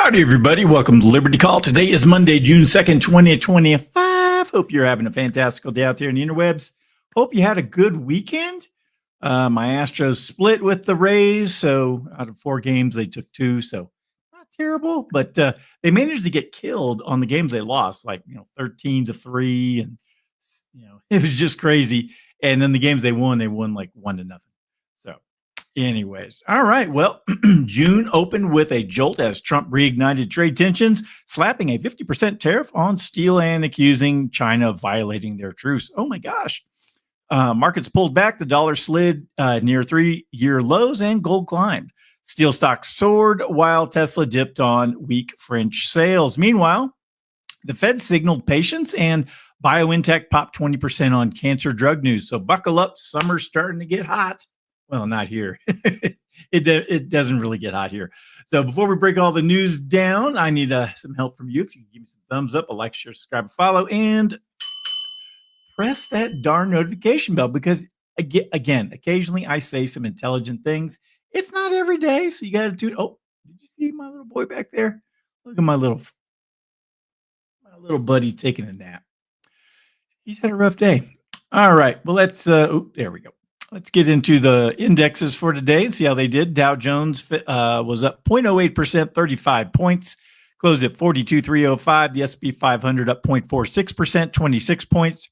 Howdy, everybody. Welcome to Liberty Call. Today is Monday, June 2nd, 2025. Hope you're having a fantastical day out there in the interwebs. Hope you had a good weekend. My Astros split with the Rays, so out of 4 games, they took 2, so not terrible, but they managed to get killed on the games they lost, 13-3, and it was just crazy. And then the games they won like 1-0. So anyways, all right. Well, June opened with a jolt as Trump reignited trade tensions, slapping a 50% tariff on steel and accusing China of violating their truce. Oh my gosh. Markets pulled back. The dollar slid near 3-year lows and gold climbed. Steel stocks soared while Tesla dipped on weak French sales. Meanwhile, the Fed signaled patience and BioNTech popped 20% on cancer drug news. So buckle up. Summer's starting to get hot. Well, not here. It doesn't really get hot here. So before we break all the news down, I need some help from you. If you can give me some thumbs up, a like, share, subscribe, follow, and press that darn notification bell, because again, occasionally I say some intelligent things. It's not every day, so you got to tune. Oh, did you see my little boy back there? Look at my little buddy taking a nap. He's had a rough day. All right. Well, let's. There we go. Let's get into the indexes for today and see how they did. Dow Jones was up 0.08%, 35 points, closed at 42,305. The S&P 500 up 0.46%, 26 points,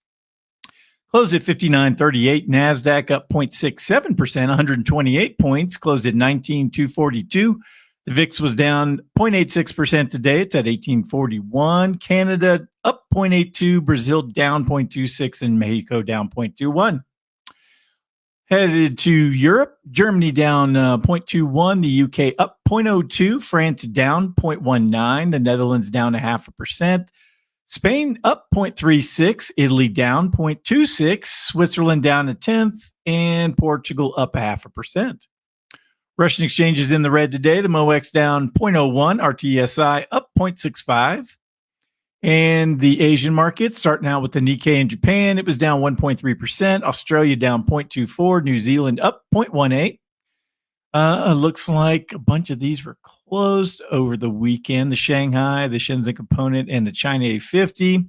closed at 59,38. NASDAQ up 0.67%, 128 points, closed at 19,242. The VIX was down 0.86% today. It's at 1841. Canada up 0.82, Brazil down 0.26, and Mexico down 0.21. Headed to Europe, Germany down 0.21, the UK up 0.02, France down 0.19, the Netherlands down 0.5%, Spain up 0.36, Italy down 0.26, Switzerland down 0.1, and Portugal up 0.5%. Russian exchanges in the red today, the MOEX down 0.01, RTSI up 0.65. And the Asian markets, starting out with the Nikkei in Japan, it was down 1.3%. Australia down 0.24. New Zealand up 0.18. Looks like a bunch of these were closed over the weekend. The Shanghai, the Shenzhen Component, and the China A50.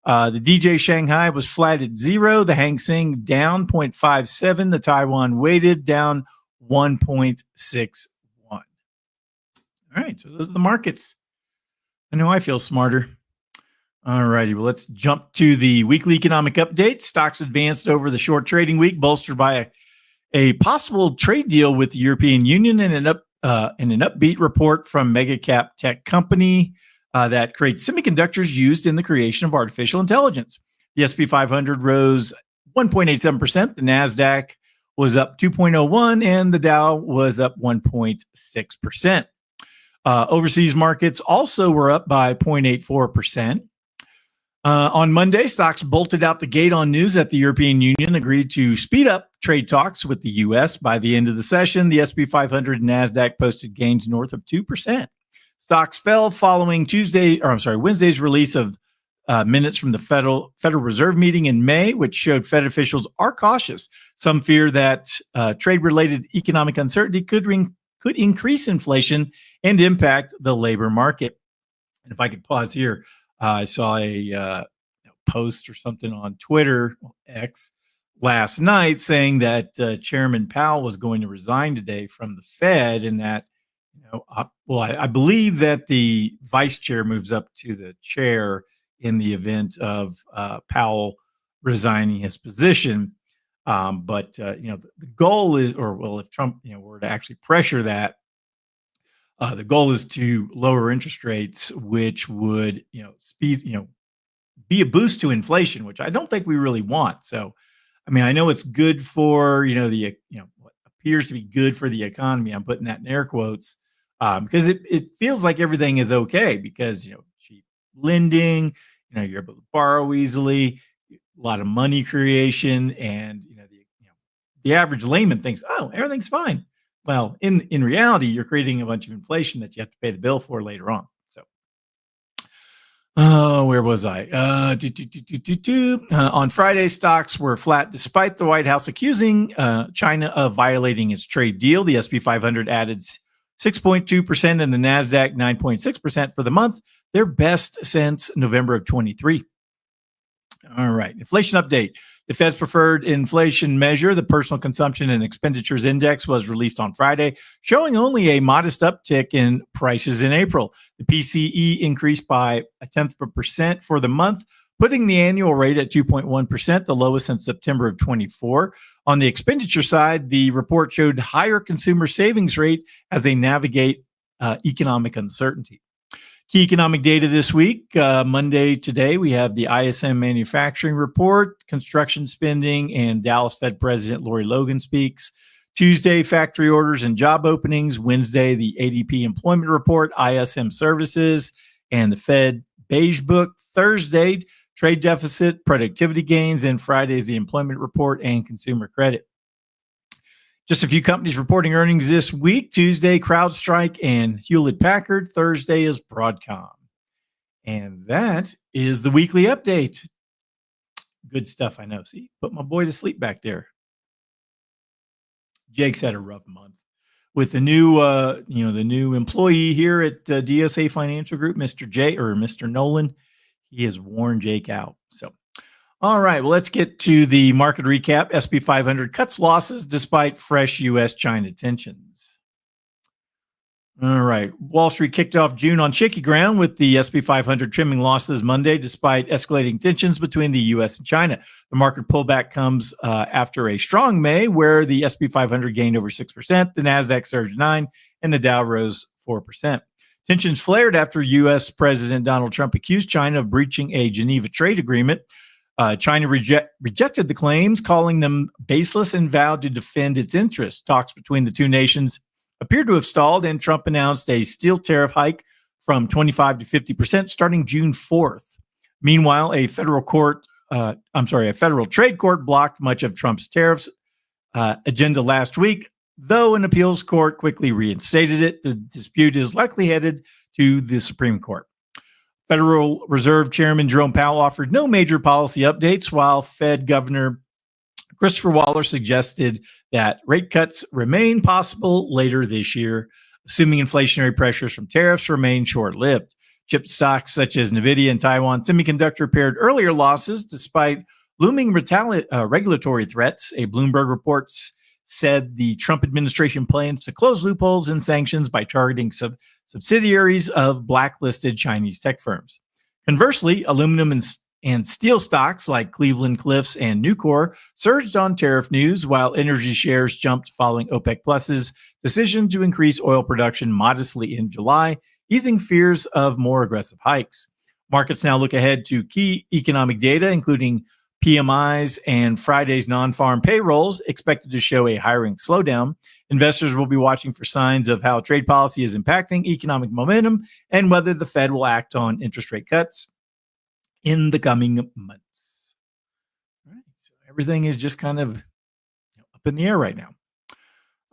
The DJ Shanghai was flat at 0. The Hang Seng down 0.57. The Taiwan weighted down 1.61. All right, so those are the markets. I know I feel smarter. All righty. Well, let's jump to the weekly economic update. Stocks advanced over the short trading week, bolstered by a possible trade deal with the European Union and an upbeat report from mega cap tech company that creates semiconductors used in the creation of artificial intelligence. The S&P 500 rose 1.87%. The NASDAQ was up 2.01%, and the Dow was up 1.6%. Overseas markets also were up by 0.84%. On Monday, stocks bolted out the gate on news that the European Union agreed to speed up trade talks with the U.S. By the end of the session, the S&P 500 and NASDAQ posted gains north of 2%. Stocks fell following Wednesday's release of minutes from the Federal Reserve meeting in May, which showed Fed officials are cautious. Some fear that trade-related economic uncertainty could increase inflation and impact the labor market. And if I could pause here. I saw a post or something on Twitter, X, last night saying that Chairman Powell was going to resign today from the Fed, and that, I believe that the vice chair moves up to the chair in the event of Powell resigning his position. But the goal is, if Trump, were to actually pressure that, the goal is to lower interest rates, which would, be a boost to inflation, which I don't think we really want. So, I know it's good for, what appears to be good for the economy. I'm putting that in air quotes because it feels like everything is okay because, cheap lending, you're able to borrow easily, a lot of money creation, and, the average layman thinks, oh, everything's fine. Well, in reality, you're creating a bunch of inflation that you have to pay the bill for later on. So, where was I? On Friday, stocks were flat despite the White House accusing China of violating its trade deal. The S&P 500 added 6.2%, and the NASDAQ 9.6% for the month, their best since November of 23. All right. Inflation update. The Fed's preferred inflation measure, the Personal Consumption and Expenditures Index, was released on Friday, showing only a modest uptick in prices in April. The PCE increased by 0.1% for the month, putting the annual rate at 2.1%, the lowest since September of 24. On the expenditure side, the report showed higher consumer savings rate as they navigate economic uncertainty. Key economic data this week, Monday today, we have the ISM Manufacturing Report, construction spending, and Dallas Fed President Lori Logan speaks. Tuesday, factory orders and job openings. Wednesday, the ADP Employment Report, ISM Services, and the Fed Beige Book. Thursday, trade deficit, productivity gains, and Friday is the Employment Report and consumer credit. Just a few companies reporting earnings this week. Tuesday, CrowdStrike and Hewlett-Packard. Thursday is Broadcom. And that is the weekly update. Good stuff, I know. See, put my boy to sleep back there. Jake's had a rough month with the new employee here at DSA Financial Group, Mr. Nolan. He has worn Jake out. So, all right, well, let's get to the market recap. SP 500 cuts losses despite fresh U.S.-China tensions. All right, Wall Street kicked off June on shaky ground with the SP 500 trimming losses Monday despite escalating tensions between the U.S. and China. The market pullback comes after a strong May where the SP 500 gained over 6%, the NASDAQ surged 9%, and the Dow rose 4%. Tensions flared after U.S. President Donald Trump accused China of breaching a Geneva trade agreement. China rejected the claims, calling them baseless, and vowed to defend its interests. Talks between the two nations appeared to have stalled, and Trump announced a steel tariff hike from 25 to 50% starting June 4th. Meanwhile, a federal trade court blocked much of Trump's tariffs agenda last week, though an appeals court quickly reinstated it. The dispute is likely headed to the Supreme Court. Federal Reserve Chairman Jerome Powell offered no major policy updates, while Fed Governor Christopher Waller suggested that rate cuts remain possible later this year, assuming inflationary pressures from tariffs remain short-lived. Chip stocks such as NVIDIA and Taiwan Semiconductor paired earlier losses despite looming regulatory threats. A Bloomberg report said the Trump administration plans to close loopholes in sanctions by targeting subsidiaries of blacklisted Chinese tech firms. Conversely, aluminum and steel stocks like Cleveland-Cliffs and Nucor surged on tariff news, while energy shares jumped following OPEC Plus's decision to increase oil production modestly in July, easing fears of more aggressive hikes. Markets now look ahead to key economic data, including PMIs and Friday's non-farm payrolls, expected to show a hiring slowdown. Investors will be watching for signs of how trade policy is impacting economic momentum and whether the Fed will act on interest rate cuts in the coming months. All right, so everything is just kind of up in the air right now.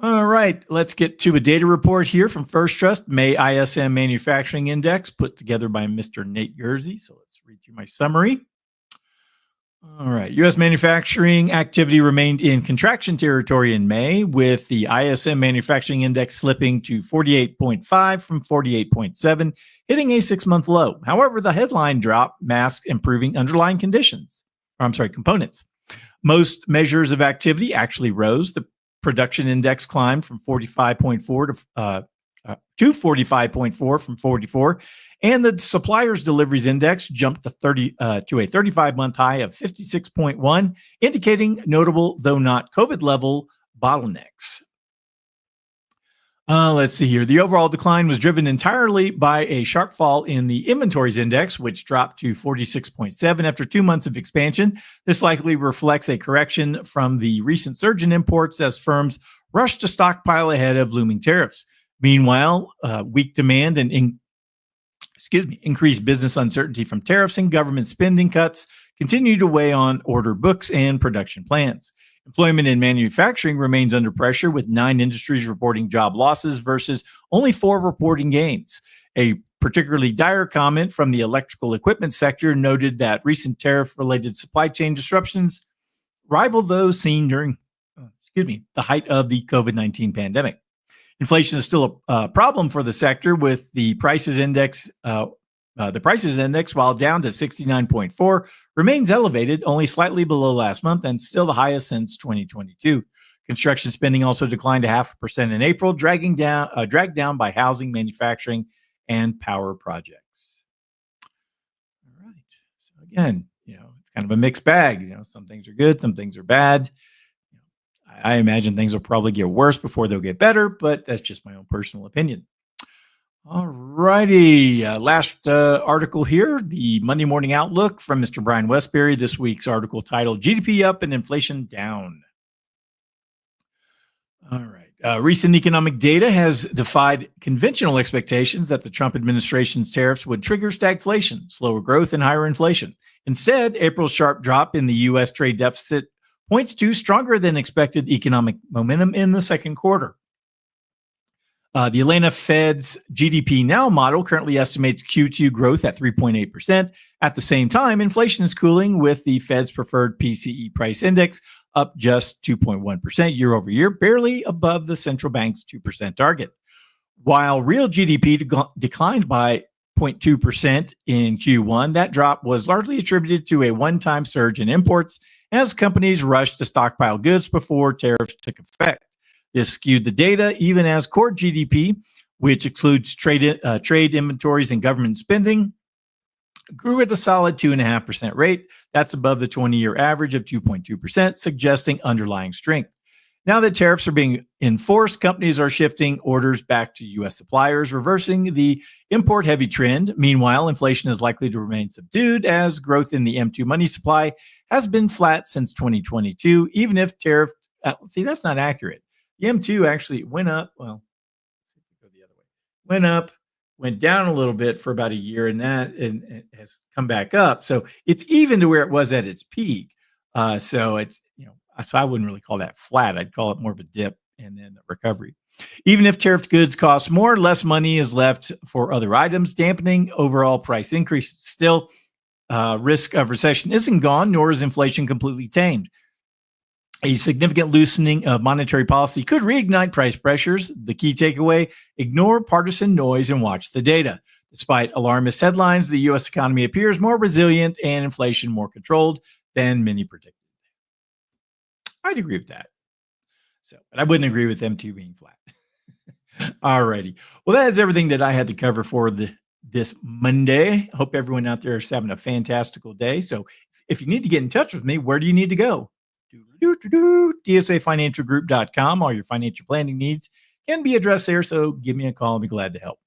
All right, let's get to a data report here from First Trust, May ISM Manufacturing Index, put together by Mr. Nate Yersey. So let's read through my summary. All right. U.S. manufacturing activity remained in contraction territory in May, with the ISM Manufacturing Index slipping to 48.5 from 48.7, hitting a 6-month low. However, the headline drop masked improving underlying components. Most measures of activity actually rose. The production index climbed from 45.4 to 45.4 from 44, and the suppliers deliveries index jumped to a 35-month high of 56.1, indicating notable, though not COVID level, bottlenecks. Let's see here. The overall decline was driven entirely by a sharp fall in the inventories index, which dropped to 46.7 after 2 months of expansion. This likely reflects a correction from the recent surge in imports as firms rushed to stockpile ahead of looming tariffs. Meanwhile, weak demand and increased business uncertainty from tariffs and government spending cuts continue to weigh on order books and production plans. Employment in manufacturing remains under pressure, with 9 industries reporting job losses versus only 4 reporting gains. A particularly dire comment from the electrical equipment sector noted that recent tariff-related supply chain disruptions rival those seen during the height of the COVID-19 pandemic. Inflation is still a problem for the sector, with the prices index, while down to 69.4, remains elevated, only slightly below last month, and still the highest since 2022. Construction spending also declined to 0.5% in April, dragged down by housing, manufacturing, and power projects. All right. So again, it's kind of a mixed bag. Some things are good, some things are bad. I imagine things will probably get worse before they'll get better, but that's just my own personal opinion. All righty. Last article here, the Monday Morning Outlook from Mr. Brian Westbury. This week's article titled GDP Up and Inflation Down. All right. Recent economic data has defied conventional expectations that the Trump administration's tariffs would trigger stagflation, slower growth, and higher inflation. Instead, April's sharp drop in the U.S. trade deficit points to stronger than expected economic momentum in the second quarter. The Atlanta Fed's GDP Now model currently estimates Q2 growth at 3.8%. At the same time, inflation is cooling, with the Fed's preferred PCE price index up just 2.1% year over year, barely above the central bank's 2% target. While real GDP declined by 0.2% in Q1, that drop was largely attributed to a one-time surge in imports as companies rushed to stockpile goods before tariffs took effect. This skewed the data, even as core GDP, which excludes trade inventories and government spending, grew at a solid 2.5% rate. That's above the 20-year average of 2.2%, suggesting underlying strength. Now that tariffs are being enforced, companies are shifting orders back to U.S. suppliers, reversing the import-heavy trend. Meanwhile, inflation is likely to remain subdued as growth in the M2 money supply has been flat since 2022, even if tariff... that's not accurate. The M2 actually went up. Well, go the other way. Went up, went down a little bit for about a year, and it has come back up. So it's even to where it was at its peak. So it's, so I wouldn't really call that flat. I'd call it more of a dip and then a recovery. Even if tariffed goods cost more, less money is left for other items, dampening overall price increases. Still, risk of recession isn't gone, nor is inflation completely tamed. A significant loosening of monetary policy could reignite price pressures. The key takeaway: ignore partisan noise and watch the data. Despite alarmist headlines, the U.S. economy appears more resilient and inflation more controlled than many predicted. I'd agree with that. But I wouldn't agree with them two being flat. All righty. Well, that is everything that I had to cover for this Monday. I hope everyone out there is having a fantastical day. So if you need to get in touch with me, where do you need to go? DSAFinancialGroup.com. All your financial planning needs can be addressed there. So give me a call. I'll be glad to help.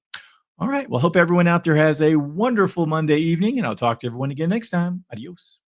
All right. Well, hope everyone out there has a wonderful Monday evening, and I'll talk to everyone again next time. Adios.